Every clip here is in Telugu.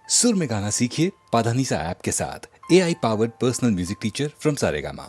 सुर में गाना सीखिए पाधानीसा ऐप के साथ। AI powered personal music teacher from Saregama.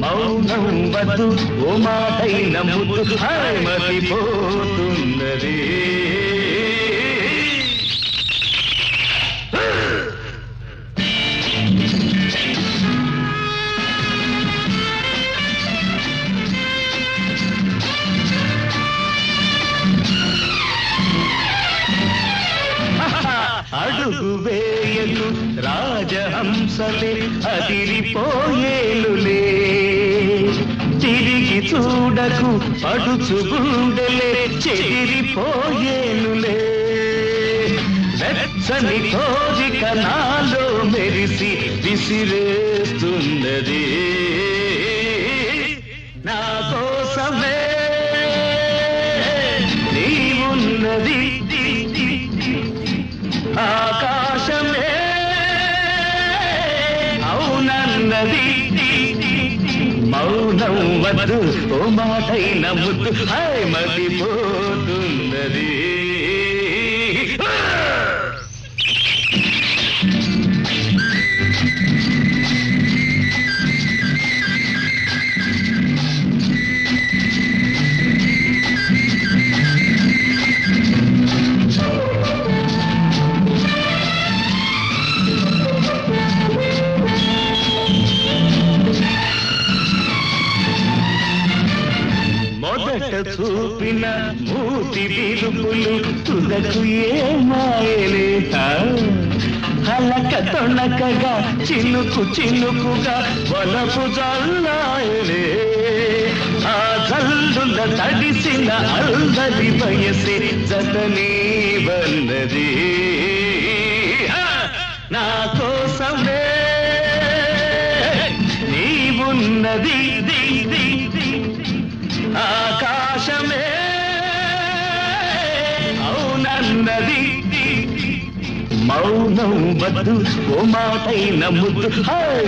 మౌనం వద్దు ఓ మాటైన ముద్దు మతిపోతున్నది. అడుగు వేయలు రాజహంసలే అదిరిపోయేలులే, తిరిగి చూడకు పడుచు గుండెలే చెదిరిపోయేలులే. వెచ్చని కోరిక నాలో మెరిసి విసిరేస్తున్నది. నా కోసమే నీవున్నది, ఆకాశమే అవునన్నది. మౌనం వద్దు ఓ మాటైన ముద్దు మతిపోతున్నది. చూపిన మూతి విరుపులు తుదకు ఏమాయలే, హలక తొణకగా చినుకు చినుకుగా వలపు జల్లాయలే. ఆ జల్లుల తడిసిన అల్లరి వయసే జతనీ వన్నది. నా కోసమే నీవున్నది, ఆకాశమే అవునన్నది. మౌనం వద్దు ఓ మాటైన ముద్దు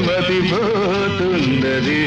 మతిపోతున్నది.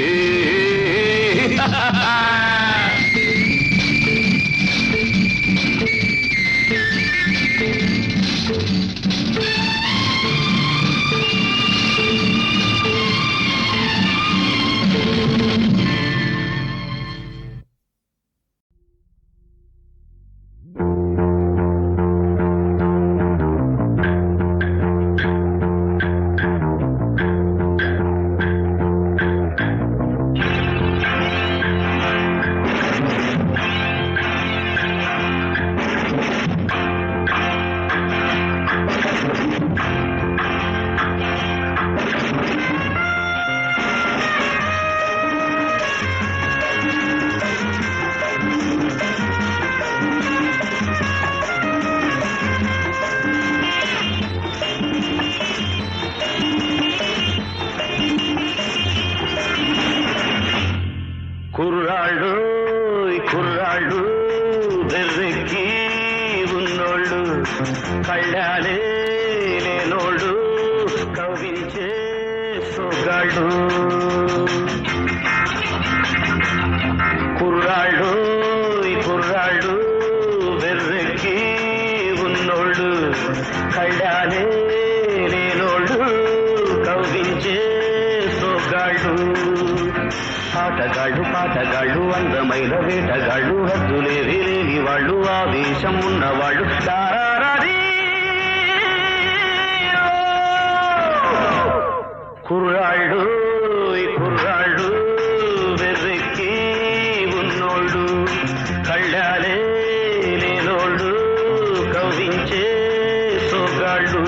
కుర్రాళ్ళు కుర్రాళ్ళు వెర్రెక్కి ఉన్నోళ్ళు, కళ్ళాలే లేనోళ్ళు కవించే సొగాళ్ళు. కుర్రాళ్ళు కుర్రాళ్ళు వెర్రెక్కి ఉన్నోళ్ళు, కళ్ళాలే లేనోళ్ళు కవించే సొగాళ్ళు. ఆటగాళ్ళు పాటగాళ్ళు అందమైన వేటగాళ్ళు, హద్దులేవి లేని వాళ్ళు ఆవేశం ఉన్నవాళ్ళు. కుర్రాళ్ళు కుర్రాళ్ళు వెర్రెక్కి ఉన్నోళ్ళు, కళ్ళాలే లేనోళ్ళు కవించే ఉన్నవాళ్ళు.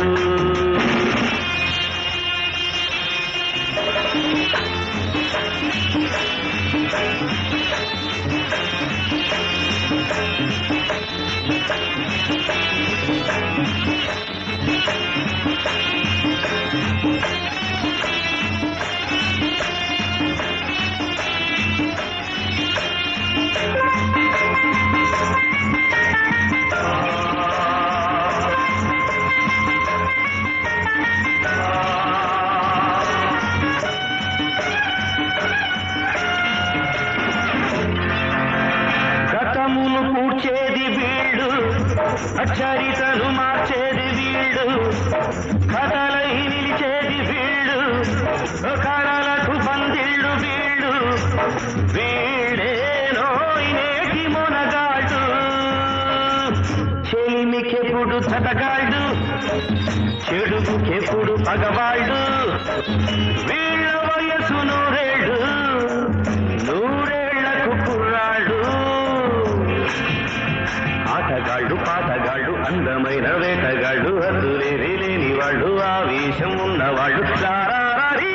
గతమును కూర్చేది వీడు, చరితను మార్చేది వీడు, కథలై నిలిచేది వీడు, కళలకు బందిళ్ళు వీడు, వీడేనో నేటి మొనగాడు, చెలిమికెప్పుడు చతగాడు, చెడుకెప్పుడు పగవాళ్ళు, వీళ్ళ వయసు నూరేళ్ళు, నూరేళ్లకు కుర్రాడు. ఆటగాళ్ళు పాటగాళ్ళు అందమైన వేటగాళ్ళు, హద్దులేని లేని వాళ్ళు, ఆవేశం ఉన్నవాళ్ళు. రారారీ.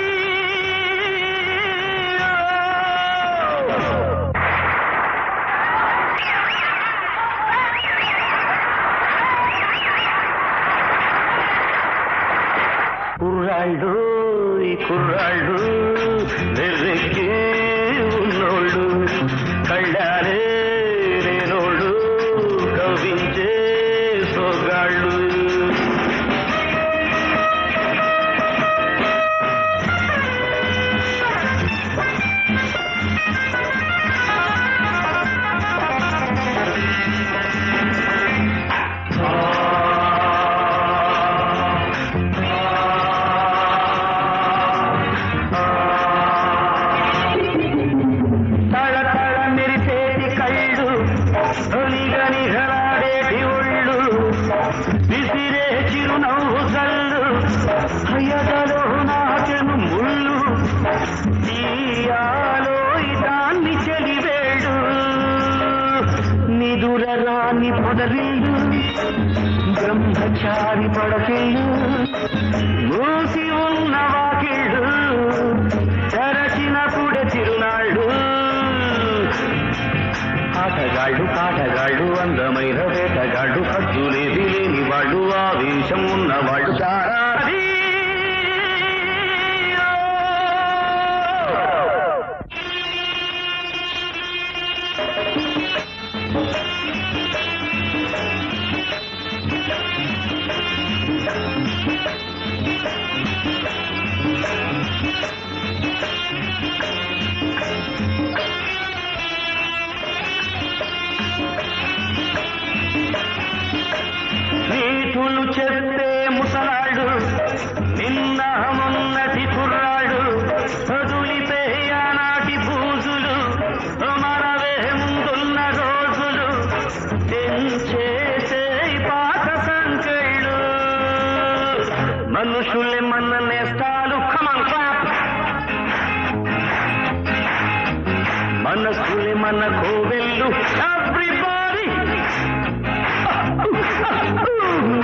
కుర్రాళ్ళు ఈ కుర్రాళ్ళు వెర్రెక్కి ఉన్నోళ్ళు, కళ్ళారే లేనోళ్ళు, కవించే సోగాళ్ళు. నిఘలాడేటి ఒళ్ళు, విసిరే చిరునవ్వు జల్లు, హయదలో నాకెను ముళ్ళు, తీయాలో దాన్ని చెలివేడు, నిదుర రాని పొదరిల్లు, బ్రహ్మచారి పడకిళ్ళు, మూసి ఉన్న వాకిళ్ళు, తెరచినప్పుడే తిరునాళ్ళు. ఆటగాళ్ళు పాటగాళ్ళు అందమైన వేటగాళ్ళు, హద్దులేది లేని వాళ్ళు, ఆవేశం ఉన్నవాళ్ళు. చారారీ. నీతులు చెప్పే ముసలాడు, నిన్న మొన్నటి కుర్రాడు, వదులితే ఆనాటి బూజులు, మనవే ముందున్న రోజులు, తెంచేసే పాత సంకెళ్ళు, మనుషులే మన నేస్తాలు, మనసులే మన కోవెళ్ళు, ఎవ్రీబాడీ.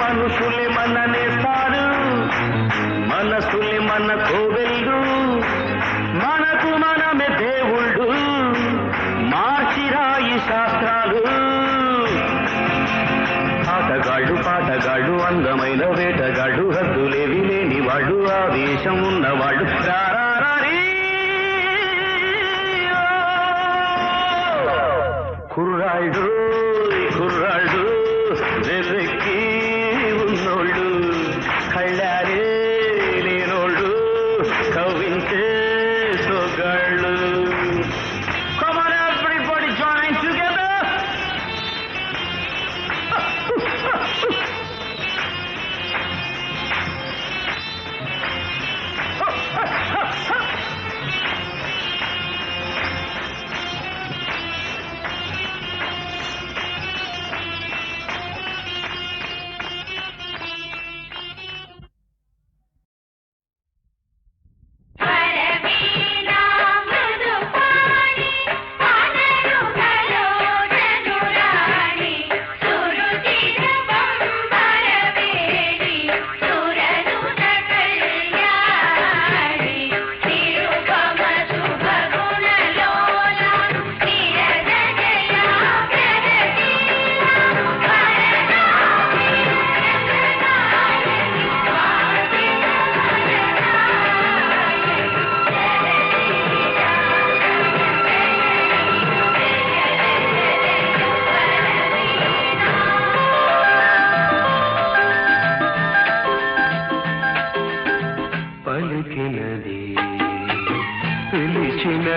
మనుషులే మన నేస్తాడు, మనసులే మన కోవెళ్ళు, మనకు మనమే దేవుళ్ళు, మార్చిరాయి శాస్త్రాలు. ఆటగాళ్ళు పాటగాళ్ళు అందమైన వేటగాళ్ళు, హద్దులేవి లేని వాళ్ళు, ఆవేశం ఉన్నవాళ్ళు. రారారీ. కుర్రాళ్ళు కుర్రాళ్ళు వెర్రెక్కి ఉన్నోళ్ళు, కళ్ళారే లేనోళ్ళు, కవించే సోగాళ్ళు. Come on everybody, join together.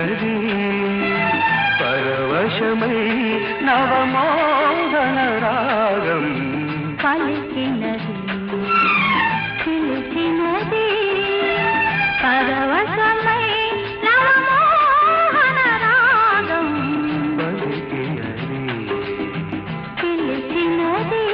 పలికినది పరవశమై నవమోహన రాగం పలికినది పిలిచినది పరవశమై నవమోహన రాగం పలికినది పిలిచినది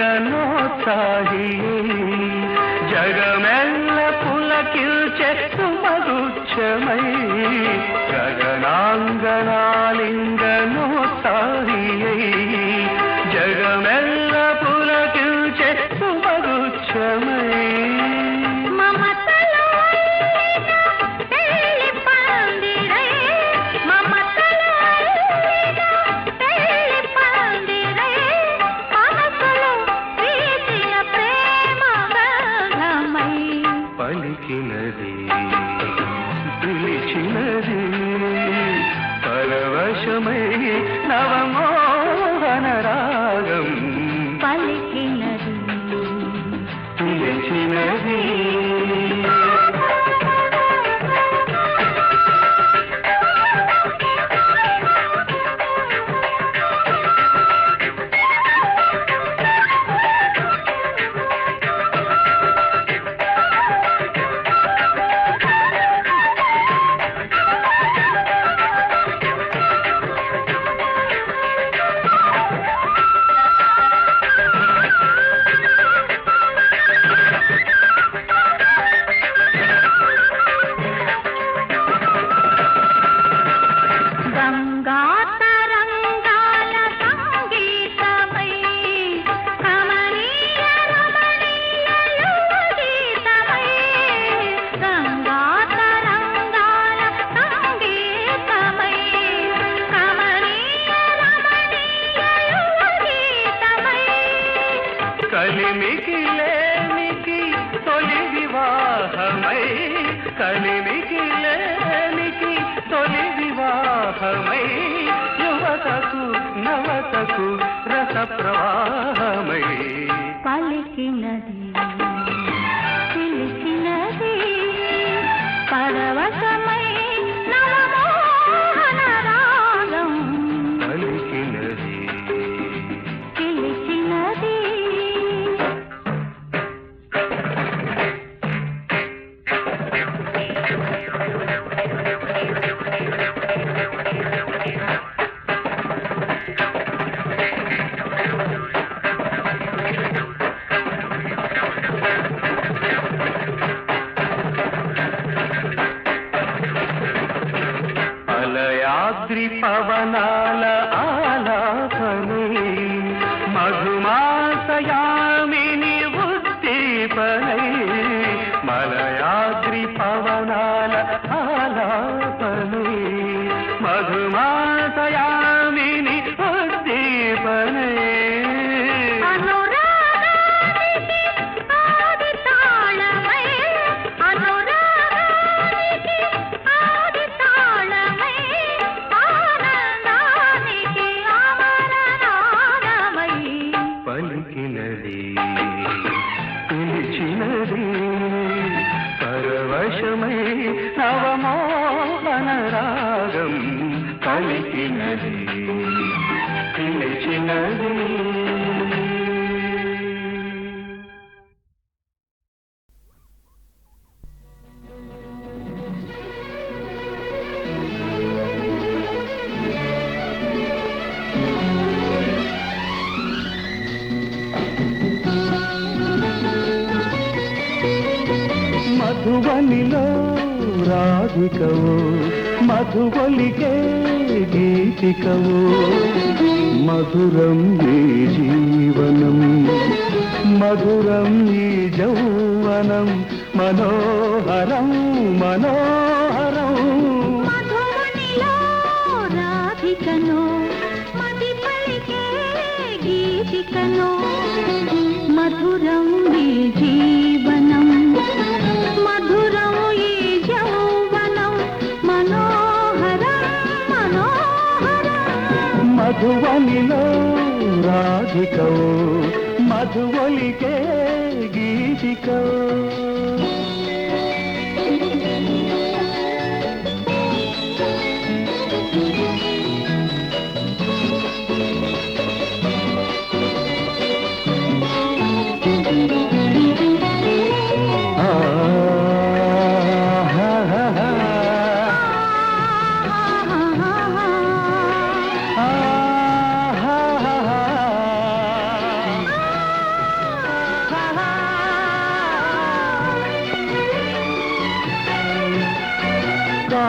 గగనాంగనాలింగనోత్సాహి జగమెల్ల పులకిల్చె సుమగుచ్చమై గగనాంగనాలింగనోత్సాహి జగమెల్ల పులకిల్చె సుమగుచ్చమై పలికినది పిలిచినది పరవశమై నవమోహన రాగం పలికినది పిలిచినది కలిమికి లేనికి తొలి వివాహమై కలిమికి లేనికి తొలి వివాహమై యువతకు నవతకు రస ప్రవాహమై పలికినది పిలిచినది పరవశమై నవమోహన రాగం పలికినది పిలిచినది అలయాద్రి పవనాల ఆలాపనై మధుమాసయామిని ఉద్దీపనై మలయాద్రి పవనాల ఆలాపనై మధుమాసయామిని ఉద్దీపనై పలికినది పిలిచినది పరవశమై నవమోహన రాగం పలికినది పిలిచినది మధువనిలో రాధికవు మధువలికే గీతికవు మధురం ఈ జీవనం మధురం ఈ యౌవనం మనోహరం మనోహరం మధువనిలో రాధికను మది పలికే గీతికను మధువనిలో రాధికవు మధువలికే గీతికవు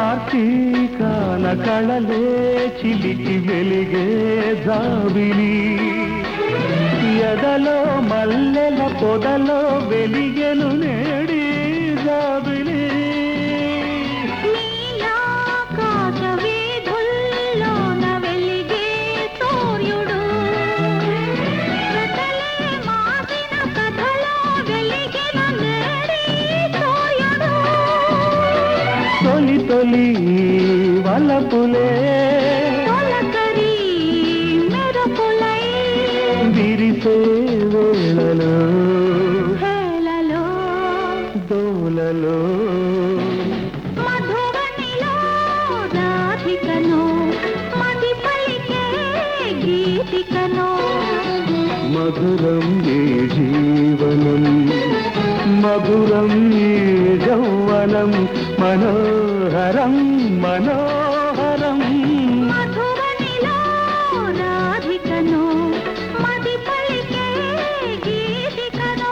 కార్తీకాన కళలే చిలికి వెలిగే జాబిలి ఎదలో మల్లెల పొదలో వెలిగెను నేడి జాబిలి తొలి తొలి వలపులే విరిసే వేళలో దోలలో మధువనిలో రాధికను మది పలికే గీతికను మధురం ఈ జీవనం మధురం ఈ యౌవనం మనోహరం మనోహరం మధువనిలో రాధికను మది పలికే గీతికను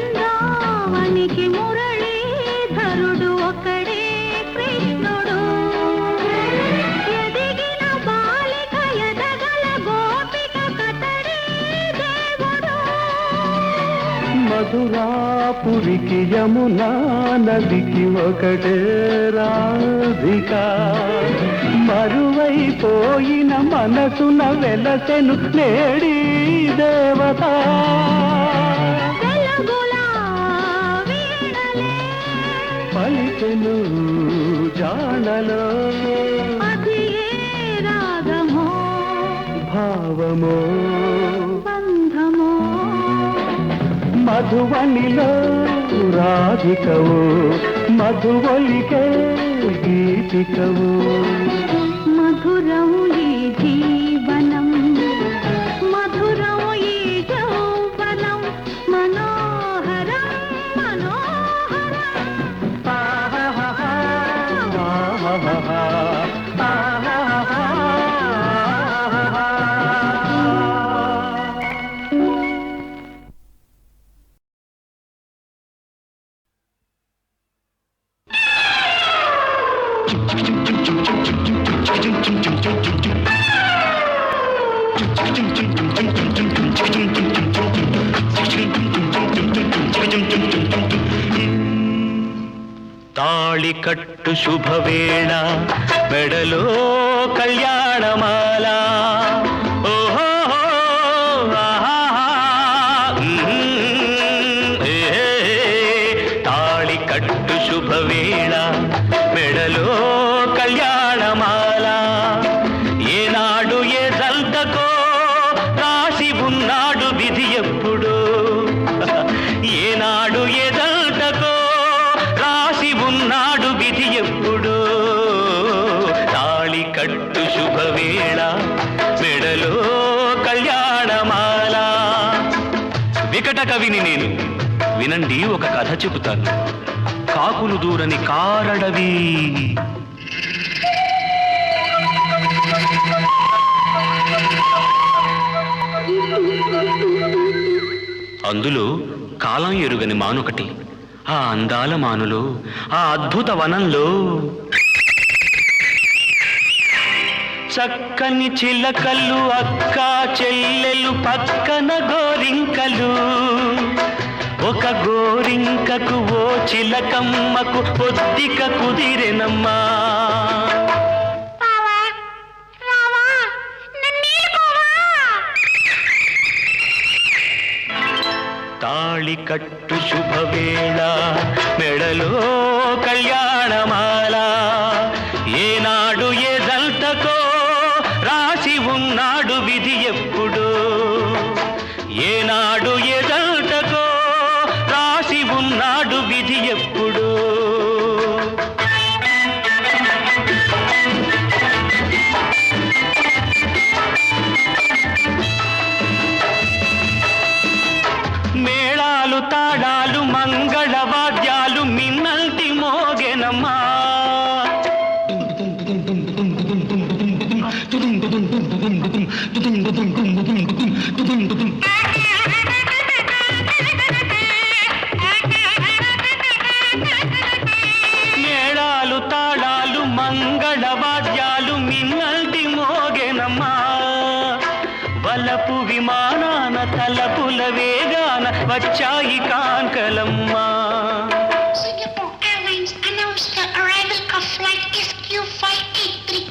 బృందావనికి మురళీధరుడు ఒకడే కృష్ణుడు ఎదిగిన బాలిక ఎదగల గోపిక కతడే దేవుడు మధురాపురికి యమునా నదికి ఒకటే రాధిక మరువైపోయిన మనసున వెలసెను నేడి దేవత వెలుగులా వీణలే పలికెను జానలో అది ఏ రాగమో భావమో బంధమో మధువనిలో రాధికవు మధువలికే గీతికవు మధురం ఈ జీవనం మధురం ఈ యౌవనం మనోహరం మనోహరం తాళి కట్టు శుభవేళ మెడలో కళ్యాణమాల ఓహో తాళి కట్టు శుభవేళ మెడలో కళ్యాణమాల ఏనాడు ఏ జల్దకో రాసి ఉన్నాడు విధి ఎప్పుడు ఏనాడు ఏ జల్దకో రాసి ఉన్నాడు విధి ఎప్పుడు తాళి కట్టు శుభవేళ మెడలో కళ్యాణమాల వికట కవిని నేను వినండి ఒక కథ చెబుతాను కాకులు దూరని కారడవి అందులో కాలం ఎరుగని మానొకటి ఆ అందాల మానులు ఆ అద్భుత వనంలో చక్కని చిలకలు అక్క చెల్లెలు పక్కన గోరింకలు ఒక గోరింకకు ఓ చిలకమ్మకు పొద్దిక కుదిరెనమ్మా తాళి కట్టు శుభవేళ మెడలో కళ్యాణమాల ఏనాడు ఏ జంటకో రాసి ఉన్నాడు విధి ఎప్పుడు ఏనాడు ఏ జంటకో రాసి ఉన్నాడు విధి ఎప్పుడు మేళాలు తాళాలు మంగళ వాద్యాలు మిన్నల్టి మోగెనమ్మా మేళాలు తాళాలు మంగళ వాద్యాలు మిన్నల్టి మోగెనమ్మా వలపు విమానాన తలపుల వేగాన వచ్చాయి కాంకలమ్మా Singapore Airlines announced the arrival of flight SQ583.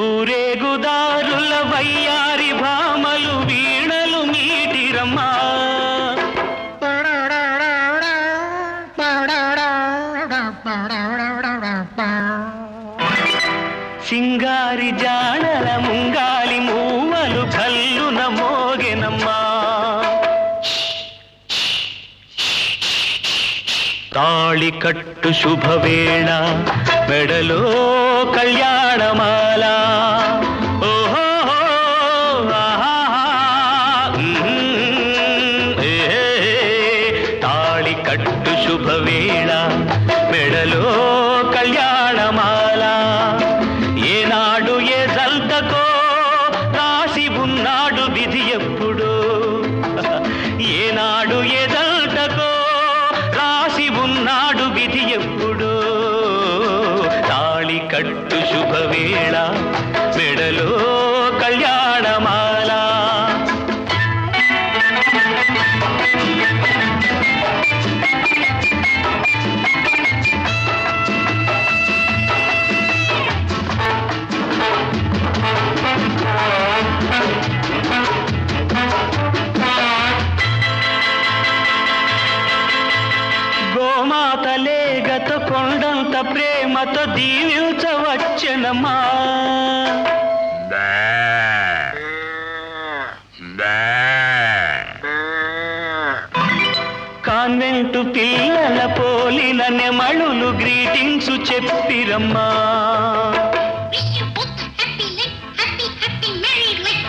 ఊరేగుదారుల వయ్యారి భామలు వీణలు మీటిరమ్మా సింగారి జాడల ముంగాలి మూవలు కల్లున మోగెనమ్మా తాళి కట్టు శుభవేళ మెడలో కళ్యాణమాల ఓహో తాళి కట్టు శుభవేళ మెడలో కళ్యాణమాల ఏనాడు ఏ జల్తకో రాసి ఉన్నాడు విధి ఎప్పుడు ఏనాడు ఏ జల్తకో రాసి ఉన్నాడు విధి ఎప్పుడు తాళి కట్టు శుభవేళ మెడలో కళ్యాణమాల గోమాత లేగతో కొండంత ప్రేమతో దీవించవచ్చెనమ్మా కాన్వెంటు పిల్లల పోలిన నెమళులు greetings చెప్పిరమ్మా Wish you both a happy life, happy, happy married life.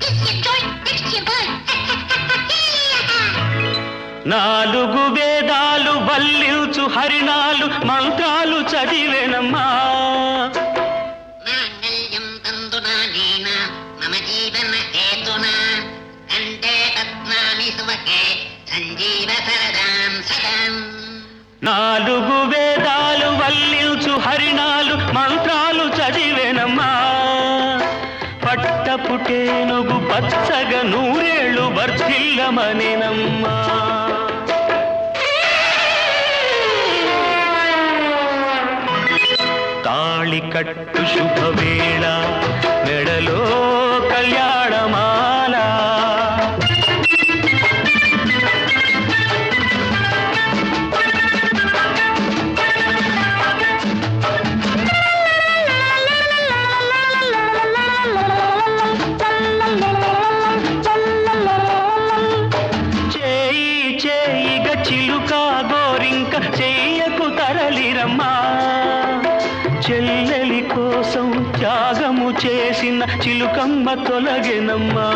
This your joy, next your boy. నాలుగు వేదాలు వల్లించు హరిణాలు మంత్రాలు చదివేనమ్మా మాంగళ్యం తంతునా నీన మమ జీవన హేతునా కంఠే పద్మాని సువకే సంజీవ సరదాం సదాం నాలుగు వేదాలు వల్లించు హరిణాలు మంత్రాలు చదివేనమ్మా పట్టపుటేనుగు పచ్చగా నూరేళ్ళు వర్ధిల్లమనేనమ్మా తాళి కట్టు శుభవేళ మెడలో కళ్యాణమాల చేయి చేయిగ చిలుక గోరింక చెయ్యకు తరలిరమ్మా చెల్లెలి కోసం త్యాగము చేసిన చిలుకమ్మ తొలగెనమ్మా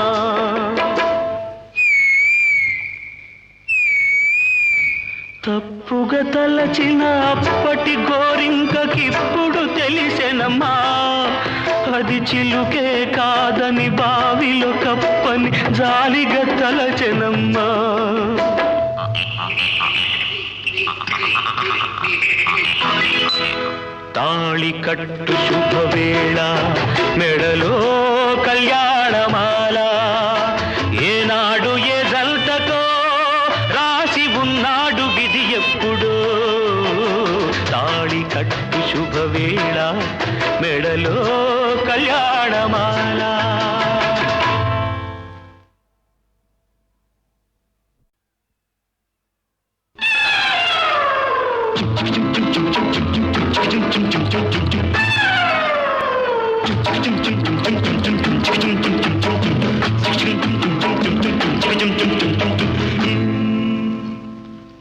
తప్పుగా తలచిన అప్పటి గోరింకకిప్పుడు తెలిసెనమ్మా అది చిలుకే కాదని బావిలో కప్పని జాలిగా తలచెనమ్మా. తాళి కట్టు శుభవేళ మెడలో కళ్యాణమాల ఏనాడు ఏ జల్తకో రాసి ఉన్నాడు విధి ఎప్పుడో. తాళి కట్టు శుభవేళ మెడలో కళ్యాణమాల.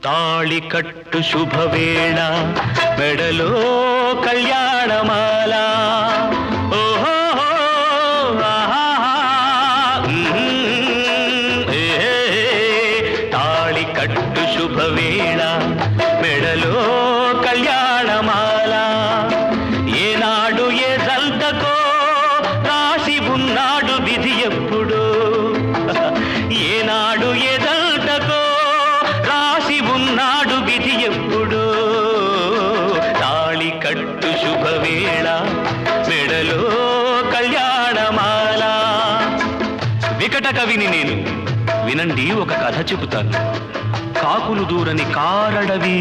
తాళి కట్టు శుభవేళ మెడలో కళ్యాణమాల. ఓహో తాళి కట్టు శుభవేళ మెడలో కళ్యాణమాల ఏనాడు ఏ జల్తకో రాసి ఉన్నాడు విధి ఎప్పుడు. ఏనాడు ఏ జల్తకో రాసి ఉన్నాడు విధి ఎప్పుడు. తాళి కట్టు శుభవేళ మెడలో కళ్యాణమాల. వికట కవిని నేను, వినండి ఒక కథ చెబుతాను. కాకులు దూరని కారడవి.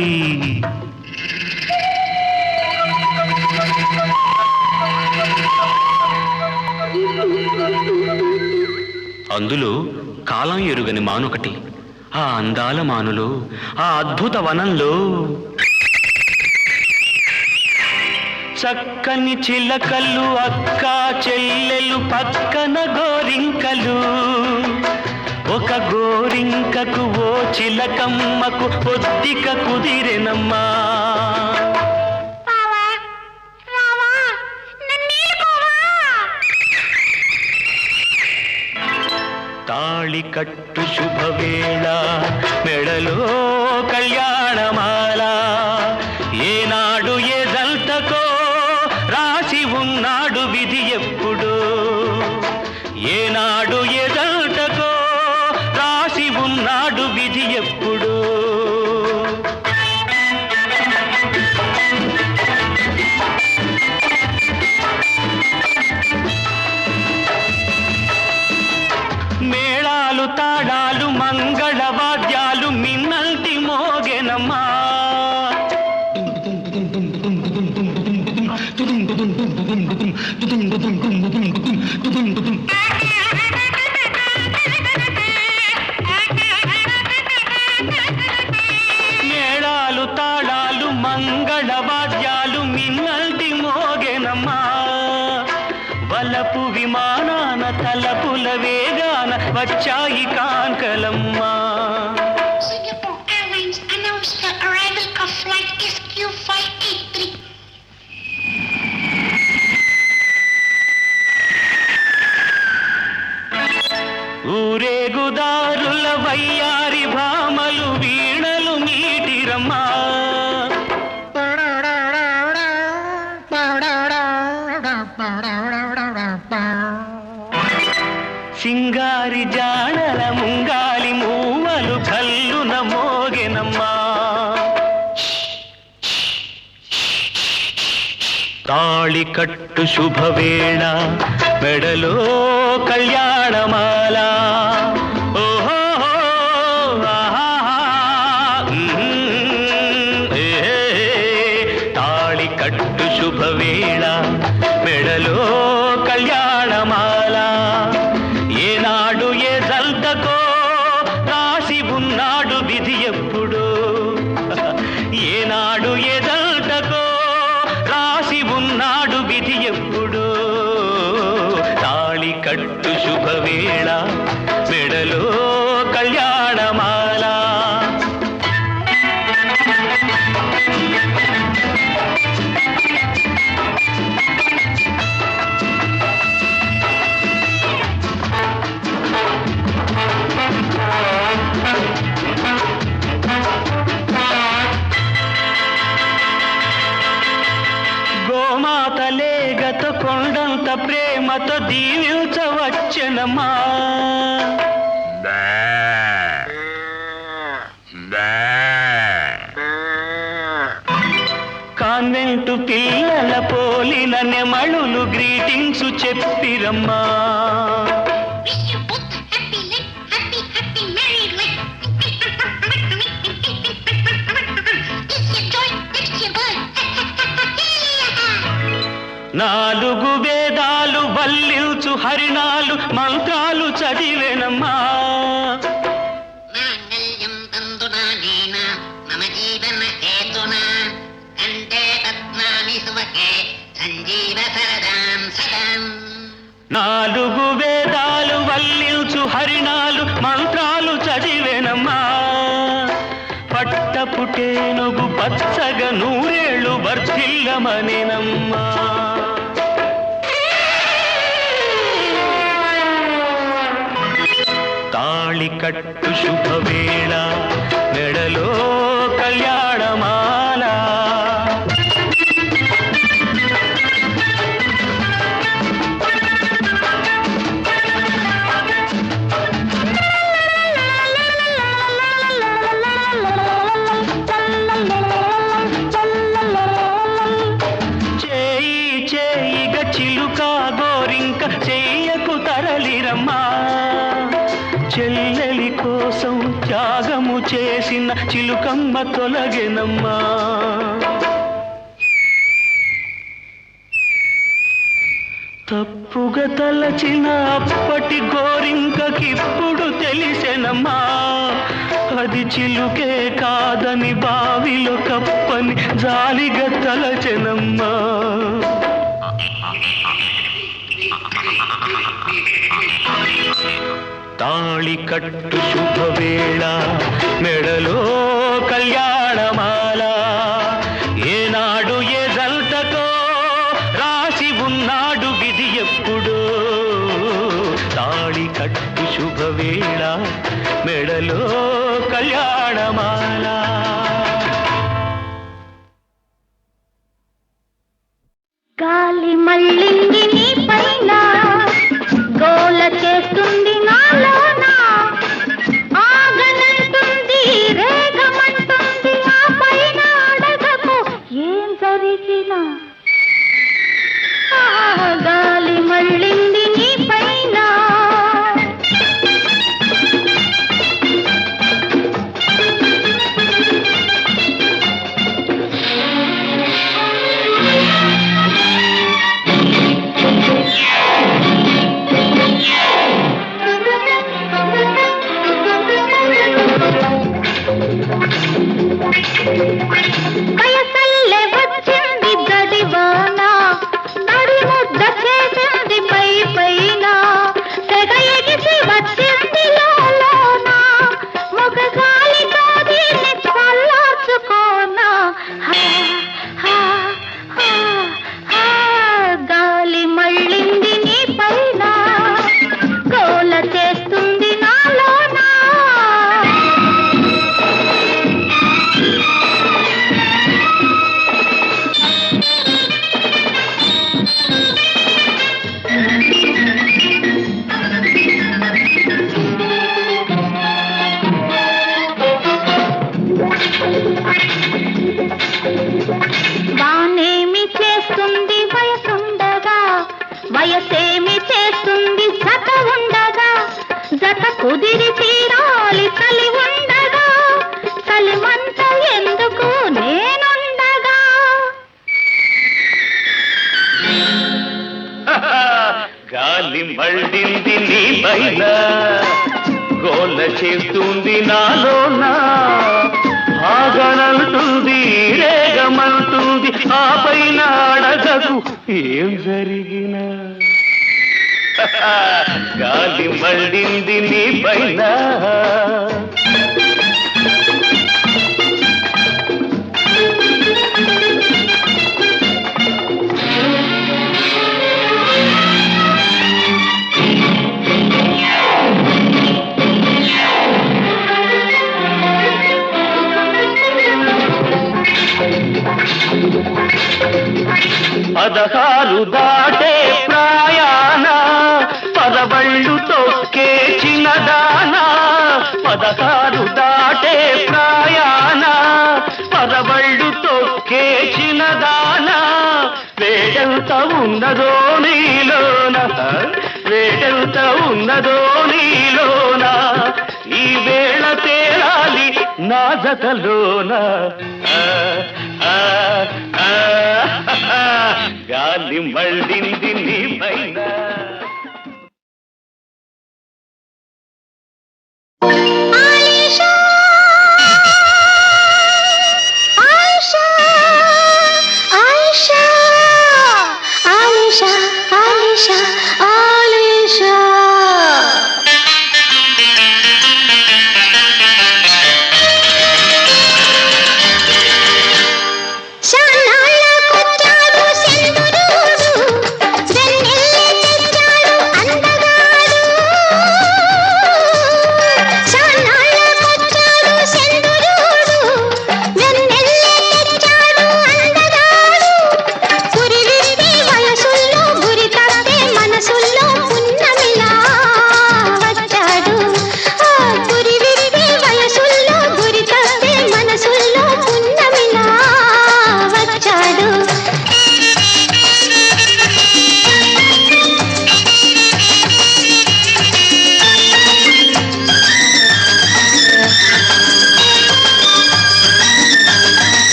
అందులో కాలం ఎరుగని మానొకటి. ఆ అందాల మానులో, ఆ అద్భుత వనంలో చక్కని చిలకలు అక్క చెల్లెలు పక్కన గోరింకలు. ఒక గోరింకకు ఓ చిలకమ్మకు పొద్దిక కుదిరెనమ్మా. తాళి కట్టు శుభవేళ మెడలో కళ్యాణమాల ఏనాడు ఏ జల్తకో రాసి ఉన్నాడు విధి ఎప్పుడు. ఏనాడు ఏ జల్తకో రాసి ఉన్నాడు విధి ఎప్పుడు. మేళాలు తాడాలు మంగళ వాద్యాలు మిన్నల్టి మోగెనమ్మా. మేళాలు తాళాలు మంగళ వాద్యాలు మిన్నల్టి మోగెనమ్మా. వలపు విమానాన తలపుల వేగాన వచ్చాయి కాంకలమ్మా. Singapore Airlines announced the arrival of flight SQ583. ఊరేగుదారుల వయ్యారి భామలు వీణలు మీటిరమ్మా. సింగారి జాడల ముంగాలి మూవలు కల్లున మోగెనమ్మా. తాళి కట్టు శుభవేళ మెడలో కళ్యాణమాల. ఓహో తాళి కట్టు శుభవేళ మెడలో కళ్యాణమాల ఏనాడు ఏ జల్తకో రాసి ఉన్నాడు విధి ఎప్పుడు. ఏనాడు ఏ జల్తకో రాసి ఉన్నాడు విధి ఎప్పుడు. తాళి కట్టు శుభవేళ మెడలో కళ్యాణమాల. గోమాత లేగతో కొండంత ప్రేమతో దీవించవచ్చెనమ్మా. కాన్వెంటు పిల్లల పోలిన నెమళులు greetings చెప్పిరమ్మా. Wish you both a happy life, happy, happy married life. It's your joy, it's your boy. నాలుగు వేదాలు వల్లించు హరిణాలు మంత్రాలు చదివేనమ్మా. మాంగళ్యం తంతునా నేనా మమ జీవన హేతునా కంఠే పద్మాని సువకే సంజీవ సరదాం సదాం. నాలుగు వేదాలు వల్లించు హరిణాలు మంత్రాలు చదివేనమ్మా. పట్టపుటేనుగు పచ్చగా నూరేళ్ళు వర్ధిల్లమనేనమ్మా. తాళి కట్టు శుభవేళ మెడలో కళ్యాణమాల. చేయి చేయిగా చిలుక గోరింక చెయ్యకు తరలిరమ్మా. చెల్లెలి కోసం త్యాగము చేసిన చిలుకమ్మ తొలగెనమ్మా. తప్పుగా తలచిన అప్పటి గోరింకకిప్పుడు తెలిసెనమ్మా. అది చిలుకే కాదని బావిలో కప్పని జాలిగా తలచెనమ్మా. తాళి కట్టు శుభవేళ మెడలో కళ్యాణమాల. ఏనాడు ఏ జంటతో రాసి ఉన్నాడు విధి ఎప్పుడో. తాళి కట్టు శుభవేళ మెడలో కళ్యాణమాల. గాలి మళ్ళింది నీ పైన గోల చేస్తుంది నాలోన ఆగనంటుంది రేగమంటుంది ఆ పైన అడగకు ఏం జరిగినా. గాలి మళ్ళింది నీ పైన వయసల్లే వచ్చింది గడివాన నడి ముద్ద చేసింది పై పైన తెగ ఎగిసి వచ్చింది లోన మొగ గాలితో దీన్ని చల్లార్చుకోనా. గాలి మళ్ళింది నీ పైన గోల చేస్తుంది నాలోనా. వానేమి చేస్తుంది వయసుండగా వయసేమి చేస్తుంది జత ఉండగా జత కుదిరి తీరాలి చలి ఉండగా చలిమంట ఎందుకు నేనుండగా. గాలి మళ్ళింది నీ పైన గోల చేస్తుంది నాలోన. ఆగనంటుంది రేగమంటుంది ఆ పైన అడగకు ఏం జరిగినా. గాలి మళ్ళింది నీ పైన. 16 దాటే ప్రాయాణ పదవళ్ళు తొక్కే చిన్నదానా 16 దాటే ప్రాయాణ పదవళ్ళు తొక్కే చిన్నదానా వేడెంత ఉన్నదో నీలోన వేడెంత ఉన్నదో నీలోన ఈ వేళ తేలాలి నా జతలోన గాలి మళ్ళింది నీ పైన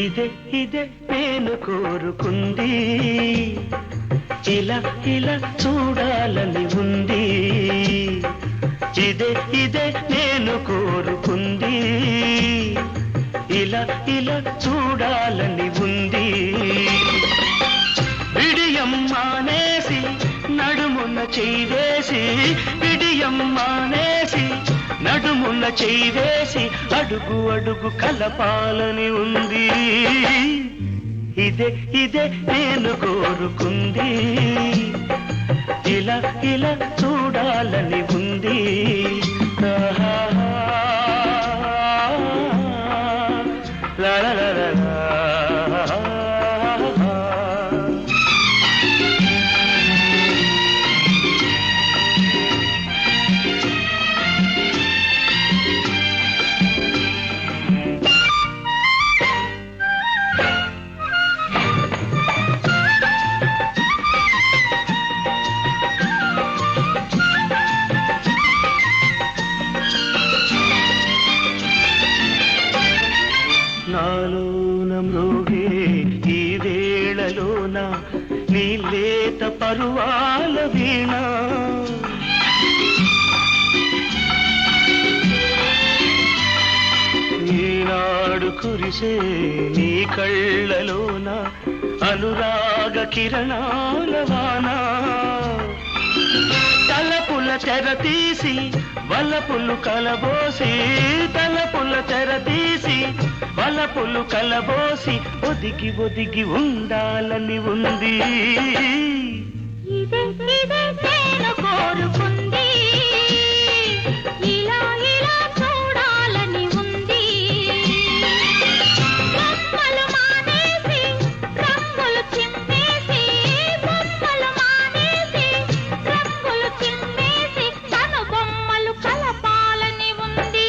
ఇదే ఇదే నేను కోరుకుంది, ఇలా ఇలా చూడాలని ఉంది. ఇదే ఇదే నేను కోరుకుంది, ఇలా ఇలా చూడాలని ఉంది. విడియం మానేసి నడి నడుమున చెయ్యి వేసి పిడియం మానేసి నడుమున చెయ్యి వేసి అడుగు అడుగు కలపాలని ఉంది. ఇదే ఇదే నేను కోరుకుంది, ఇలా ఇలా చూడాలని ఉంది. లా లా లా లా లా. నాలోన మృగే ఈ వేళలోన నీ లేత పరువాల వీణ, ఈనాడు కురిసే నీ కళ్ళలోన అనురాగ కిరణాల వాన. తలపుల తెర తీసి వలపులు కలబోసి, తలపుల తెర తీసి వలపులు కలబోసి ఒదిగి ఒదిగి ఉండాలని ఉంది. ఇదే ఇదే నేను కోరుకుంది, ఇలా ఇలా చూడాలని ఉంది. బొమ్మలు మానేసి రంగులు చిమ్మేసి, బొమ్మలు మానేసి రంగులు చిమ్మేసి తన బొమ్మలు కలపాలని ఉంది.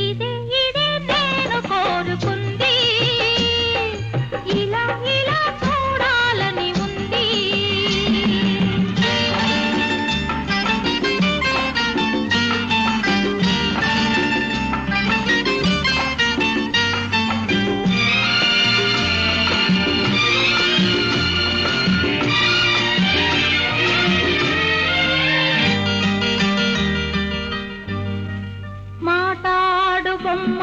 ఇదే ఇదే నేను కోరుకుంది, ఇలా ఇలా చూడాలని ఉంది. మాటాడు బొమ్మ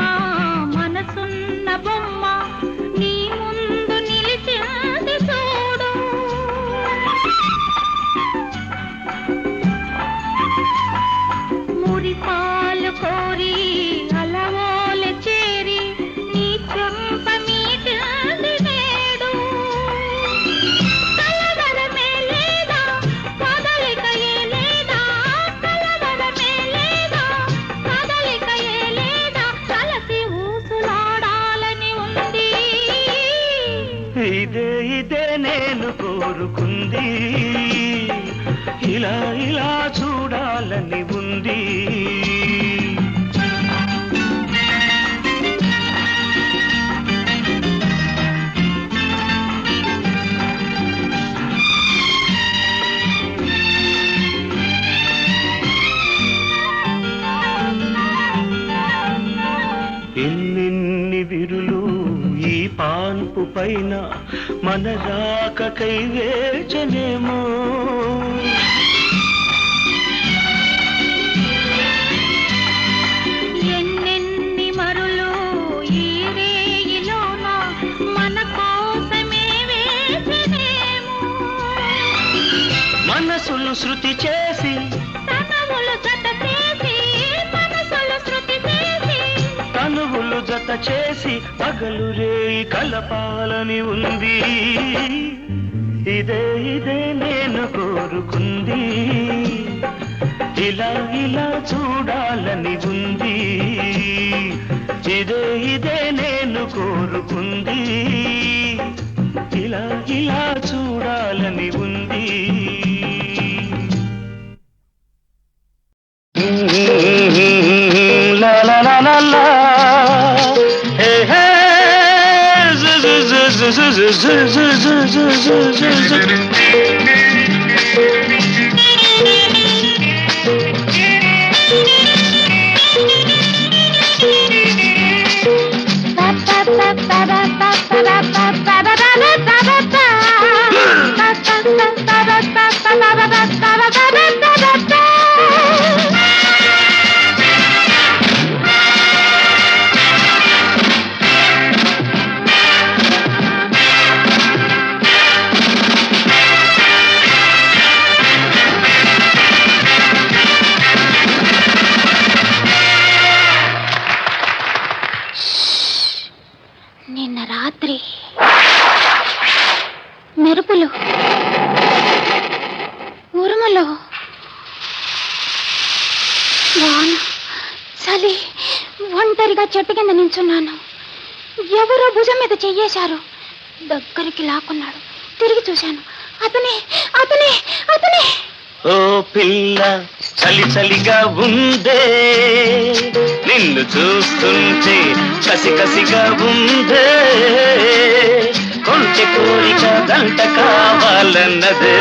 మనసున్న బొమ్మ నీ ముందు నిలిచింది చూడు. మురిపాలు కోరి అలవోల చేరి నీ చెంప మీటింది నేడు. కలవరమే లేదా కదలికయే లేదా, కలవరమే లేదా కదలికయే లేదా, కలసి ఊసులాడాలని ఉంది. ఇదే ఇదే నేను కోరుకుంది, ఇలా ఇలా చూడాలని ఉంది. ఎన్నెన్ని విరులు ఈ పాన్పు పైన మన రాకకై వేచనేమో. ఎన్నెన్ని మరులు ఈ రేయిలోన మన కోసమే వేసినేమో. మనసులు శృతి చేసి తనములు జత చేసి, మనసులు శృతి చేసి తనువులు జత చేసి పగలు రేయి కలపాలని ఉంది. ఇదే ఇదే నేను కోరుకుంది, ఇలా ఇలా చూడాలని ఉంది. ఇదే ఇదే నేను కోరుకుంది, ఇలా ఇలా చూడాలని ఉంది. లా లా లా లా లా. హే హే జు జు జు జు జు జు జు జు జు జు జు. ఉరుములు, వాన, చలి. ఒంటరిగా చెట్టు కింద నించున్నాను. ఎవరో భుజం మీద చెయ్యేశారు. దగ్గరికి లాక్కున్నాడు. తిరిగి చూశాను. అతనే అతనే అతనే. ఓ పిల్ల చలి చలిగా ఉందే, నిన్ను చూస్తుంటే కసి కసిగా ఉందే, కొంచె కోరిక దంట కావాలన్నదే.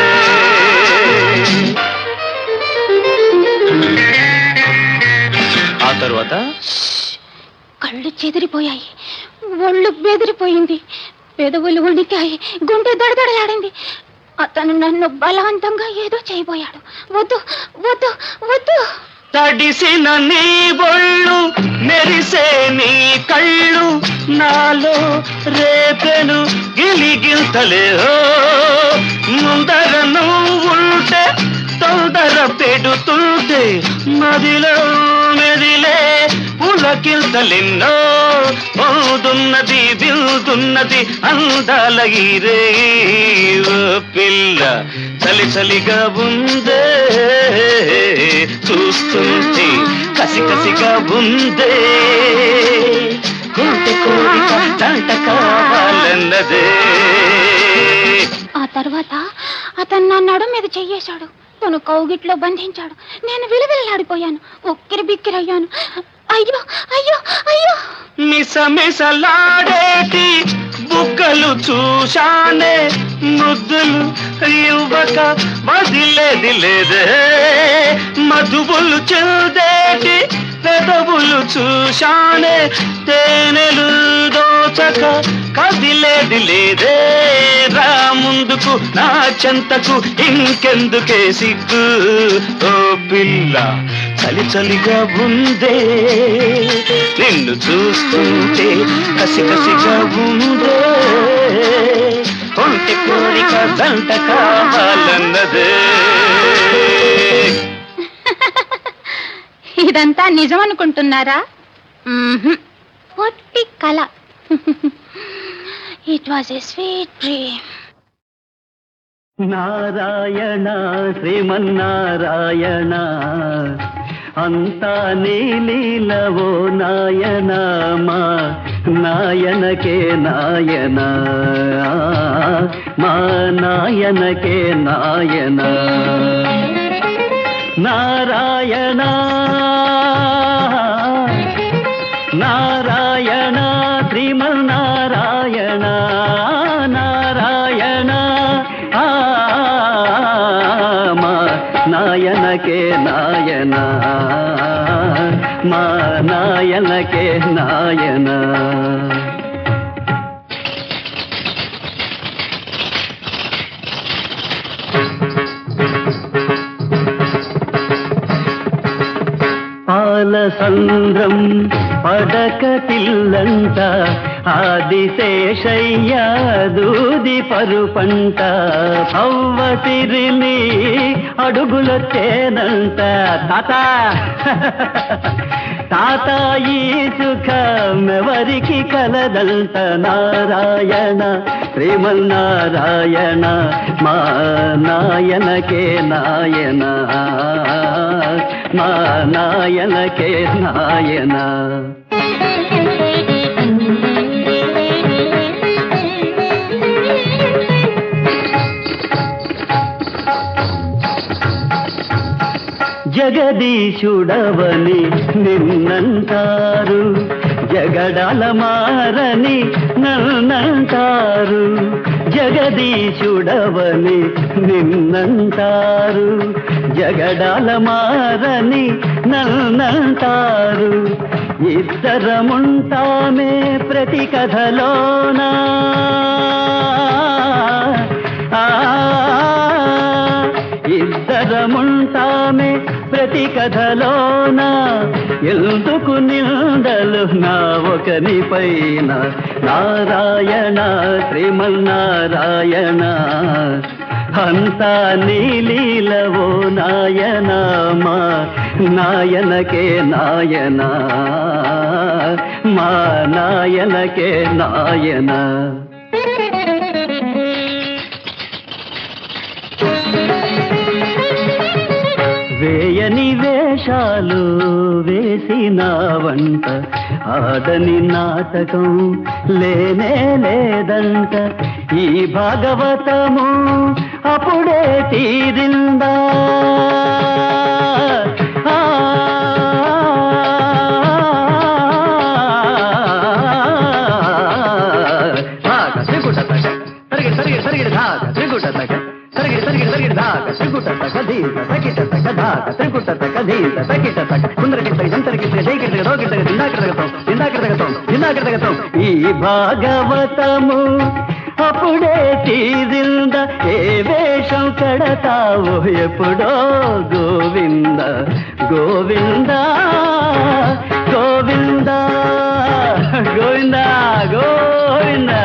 ఆ తర్వాత కళ్ళు చెదిరిపోయాయి, ఒళ్ళు బెదిరిపోయింది, పెదవులు ఉడికాయి, గుండె దడదడలాడింది. అతను నన్ను బలవంతంగా ఏదో చేయబోయాడు. వద్దు వద్దు వద్దు. తడిసిన నీ ఒళ్ళు, మెరిసే నీ కళ్ళు, నాలో రేపెను గిలిగింతలే. ముందర నువ్వుంటే తొందర పెడుతుంటే మదిలో మెదిలే పులకింతలెన్నో. పోదున్నది విల్దున్నది అందాల గిరే. పిల్ల చలి చలిగా ఉందే, చూస్తుంటే కసి కసిగా ఉందే, కోటి కోరిక దంట కావాలన్నదే. ఆ తర్వాత అతను నా నడుం మీద చెయ్యేశాడు. తను కౌగిట్లో బంధించాడు. నేను విలువిల్లాడిపోయాను, ఉక్కిరి బిక్కిరయ్యాను. అయ్యో అయ్యో అయ్యో. మిసమిసలాడేటి బుగ్గలు చూశానే, ముద్దులు ఇవ్వక వదిలేది లేదే. మధువులు చెందేటి పెదవులు చూశానే, తేనెలు దోచక కదిలేది లేదే. రా ముందుకు నా చెంతకు, ఇంకెందుకే సిగ్గు. ఓ పిల్ల చలి చలిగా ఉందే, నిన్ను చూస్తుంటే కసి కసిగా ఉందే, కొంటి కోరిక దంట కావాలన్నదే. ఇదంతా నిజం అనుకుంటున్నారా? పొట్టి కళ. It was a sweet dream. Narayana Srimannarayana, అంతా నీలీలవో నాయన, మా నాయనకే నాయన, మా నాయనకే నాయన. నారాయణ నారాయణ శ్రీమన్నారాయణ, నారాయణ మా నాయనకే నాయన, మా నాయనకే నాయన. పాలసంద్రం పడకటిల్లంట, ఆదిశేషయ్య దూది పరుపంట, అవ్వతిరిని అడుగులొచ్చేనంట. తాత తాత ఈ సుఖమెవరికి కలదంట. నారాయణ శ్రీమన్నారాయణ, మా నాయనకే నాయన, మా నాయనకే నాయన. జగదీశుడవని నిన్నంటారు, జగడాల మారని నన్నంటారు. జగదీశుడవని నిన్నంటారు, జగడాల మారని నన్నంటారు. ఇద్దరముంటామే ప్రతి కథలోనా, ఇద్దరముంటామే ప్రతి కథలోన. ఎందుకు నిందలు నా ఒకని పైన. నారాయణ శ్రీమన్నారాయణ, అంతా నీలీలవో నాయన, మా నాయనకే నాయన, మా నాయనకే నాయన. తీయని వేషాలు వేసిన వంట ఆడని నాటకం లేనే లేదంట ఈ భాగవతము అప్పుడే తీరిందా ఈ భాగవతము అప్పుడే తీరింద ఏ వేషం కడతావు ఎప్పుడో గోవింద గోవింద గోవింద గోవింద గోవింద